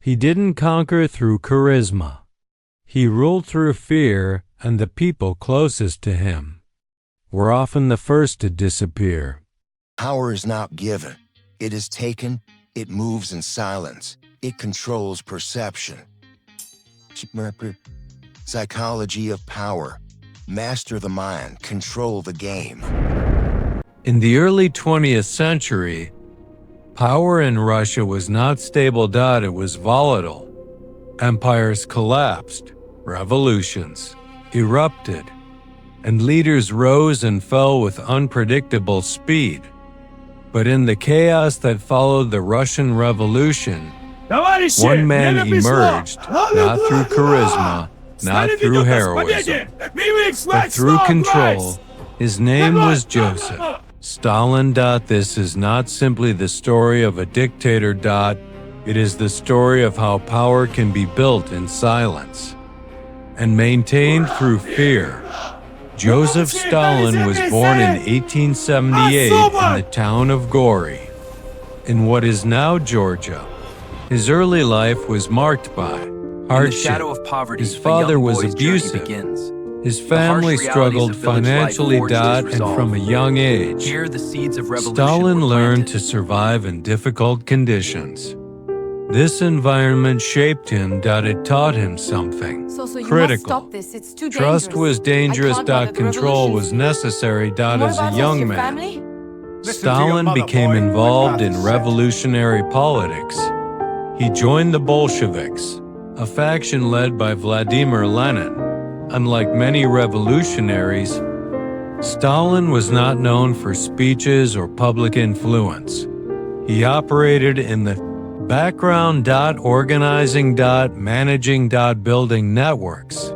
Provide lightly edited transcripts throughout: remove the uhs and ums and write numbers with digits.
He didn't conquer through charisma. He ruled through fear, and the people closest to him were often the first to disappear. Power is not given. It is taken. It moves in silence. It controls perception. Psychology of power. Master the mind. Control the game. In the early 20th century, power in Russia was not stable. It was volatile. Empires collapsed, revolutions erupted, and leaders rose and fell with unpredictable speed. But in the chaos that followed the Russian Revolution, one man emerged, not through charisma, not through heroism, but through control. His name was Joseph Stalin. This is not simply the story of a dictator. It is the story of how power can be built in silence and maintained through fear. Joseph Stalin was born in 1878 in the town of Gori, in what is now Georgia. His early life was marked by hardship. In the shadow of poverty, his father was abusive. His family struggled financially. And from a young age, Stalin learned to survive in difficult conditions. This environment shaped him. It taught him something critical. Trust was dangerous. Control was necessary. As a young man, Stalin became involved in revolutionary politics. He joined the Bolsheviks, a faction led by Vladimir Lenin. Unlike many revolutionaries, Stalin was not known for speeches or public influence. He operated in the background. Organizing. Managing. Building networks.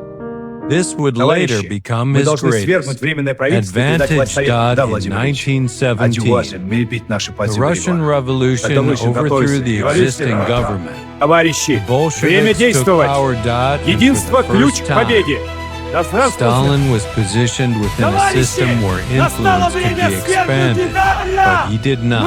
This would later become his greatest advantage. In 1917, the Russian Revolution overthrew the existing government. The Bolsheviks took power. And for the first time, Stalin was positioned within a system where influence could be expanded, but he did not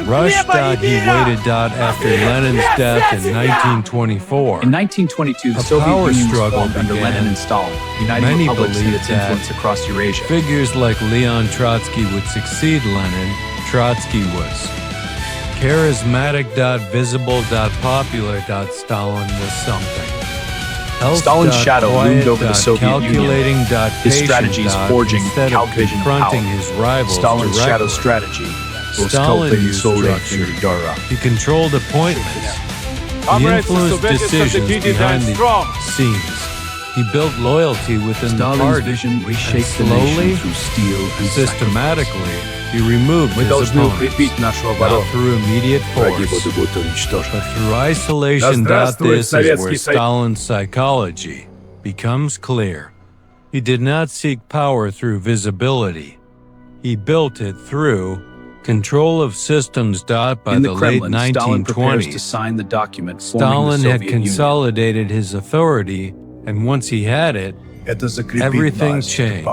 rush. He waited. After Lenin's death in 1924. In 1922, the Soviet Union struggled under Lenin and Stalin, uniting Many republics and believed its influence that across Eurasia. Figures like Leon Trotsky would succeed Lenin. Trotsky was charismatic. Visible. Popular. Stalin was something else. Stalin's shadow loomed over the Soviet calculating. Union. His strategies forging Instead of calculating confronting power. his rivals Stalin's directly. shadow strategy was Stalin cultivating used structure. structure. He controlled appointments. He influenced decisions behind the scenes. He built loyalty within Stalin's the party. vision reshaped the slowly, nation through steel and systematically, he removed his opponents, not through immediate force, but through isolation. This is where Stalin's psychology becomes clear. He did not seek power through visibility. He built it through control of systems. By In the the Kremlin, late Stalin prepares to 1920s, sign the document forming Stalin the had Soviet Union. consolidated his authority, and once he had it, everything changed.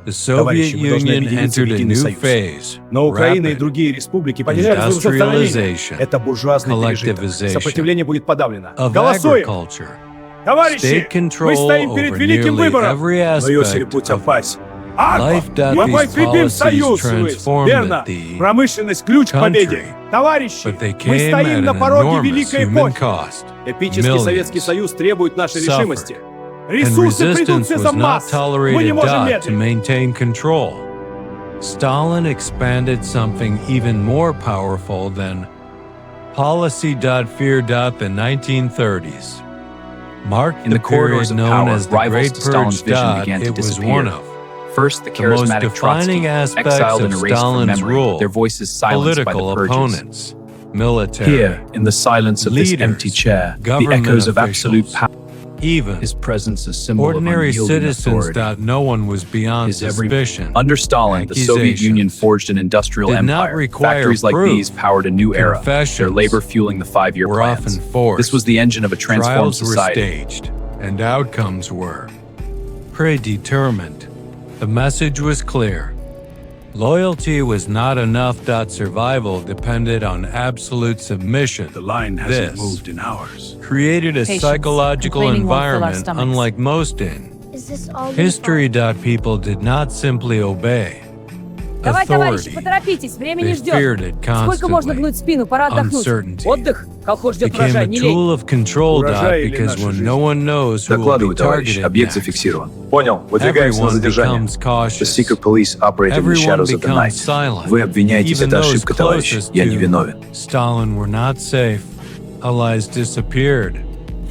The Soviet Union entered a new phase, Но Украина и rapid другие республики потеряют свое состояние. industrialization Это буржуазный пережиток. collectivization Сопротивление будет подавлено. of Голосуем! agriculture, Товарищи, state мы control стоим перед over великим nearly выбором. every Но Иосиф aspect будет of опать. life. Мы These покрепим policies союз, transformed верно. the Промышленность – ключ к победе. country, Товарищи, but they мы came стоим at на an пороге enormous великой human эпохи. cost. Эпический Советский Millions Союз требует нашей suffered, решимости. And Ресурсы придут resistance из-за was not масс. Мы tolerated. не можем To медлить. maintain control, Stalin expanded something even more powerful than policy. Fear. The 1930s marked In the the corridors period of known power, as the rivals Great to Stalin's Purge. vision began to It was disappear. one of First, the the most charismatic defining Trotsky, aspects exiled and of erased from Stalin's memory, rule. their voices silenced by the Political purges. opponents, military, Here, in the silence of this leaders, empty chair, the government echoes of absolute officials, power, even his presence a symbol ordinary of unyielding citizens. authority. No one was beyond His every suspicion. Under Stalin, the Soviet Accusations Union forged an industrial did not empire. require Factories like proof. these powered a new era, their Confessions labor fueling the five-year were plans. often forced. This was the engine of a transformed Trials society. were staged, and outcomes were predetermined. The message was clear. Loyalty was not enough. Survival depended on absolute submission. The line hasn't This moved in hours. created a Patience. psychological Complaining won't fill our environment stomachs. unlike most in Is this all you history. People did not simply obey Давай, товарищи, authority. поторопитесь, время They не ждет. feared it Сколько можно constantly. гнуть спину, пора отдохнуть. Uncertainty Отдых. Колхоз ждет became урожай, a не лень. tool of control. Урожай или Because наша when жизнь? no one knows who will be Докладываю, товарищ. targeted Объект next, зафиксирован. Понял. Выдвигаемся на everyone задержание. becomes The cautious. secret police operate in the Everyone shadows of the becomes night. silent. Вы обвиняетесь, Even это those ошибка, товарищ. closest Я не to виновен. Stalin were not safe. Allies disappeared.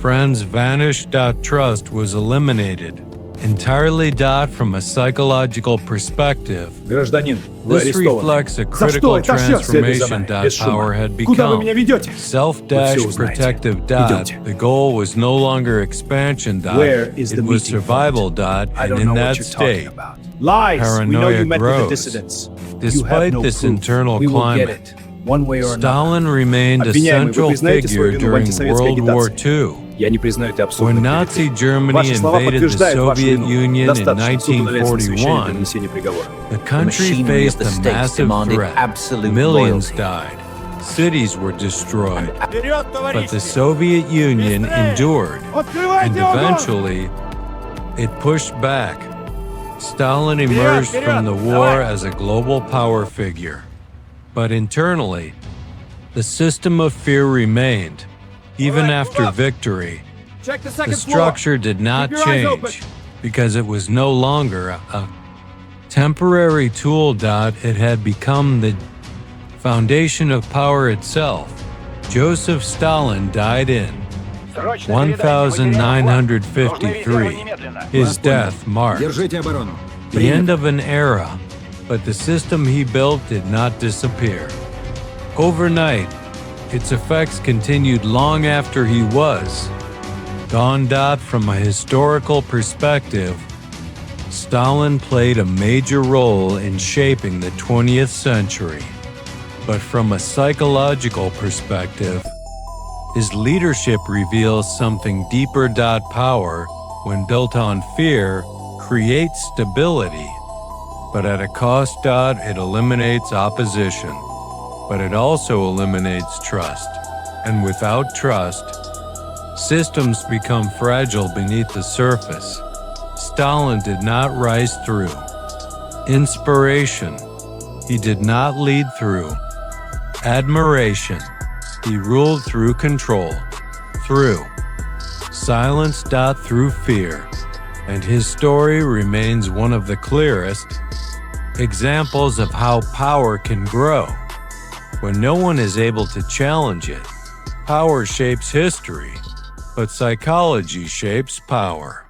Friends vanished. Trust was eliminated entirely. From a psychological perspective, Гражданин, вы this арестованы. reflects a За что critical это все следует за transformation. нами, без шума? Power had Куда вы become меня ведете? self-dash Вы всё узнаете. protective. Идемте. The goal was no longer expansion. Where is It the was meeting survival. I And don't in know that what you're talking state, about. Lies. We know Paranoia you met with the grows. dissidents. You have despite no this proof. internal We will get climate, it. One way or another. Stalin remained a Обвиняемый, вы central признаете свою figure вину в during антисоветской World War агитации? II. Я не признаю это When абсурдным. Nazi Germany Ваши слова invaded the подтверждают вашу Soviet вину. Union in Достаточно. Суд удовлетворит совещание для 1941, вынесения приговора. the country machinery faced of the a states massive demanded threat. absolute Millions loyalty. died. Cities were destroyed. Вперед, But the Soviet Union endured, and eventually, it pushed back. Stalin emerged from the war as a global power figure. But internally, the system of fear remained. Even after victory, Check the the second floor. structure did not Keep your eyes open. change because it was no longer a temporary tool. It had become the foundation of power itself. Joseph Stalin died in 1953. His death marked Держите оборону. the end of an era, but the system he built did not disappear. Overnight, its effects continued long after he was gone. From a historical perspective, Stalin played a major role in shaping the 20th century. But from a psychological perspective, his leadership reveals something deeper. Power, when built on fear, creates stability, but at a cost. It eliminates opposition, but it also eliminates trust. And without trust, systems become fragile beneath the surface. Stalin did not rise through inspiration. He did not lead through admiration. He ruled through control, through silence. Through fear. And his story remains one of the clearest examples of how power can grow. When no one is able to challenge it, power shapes history, but psychology shapes power.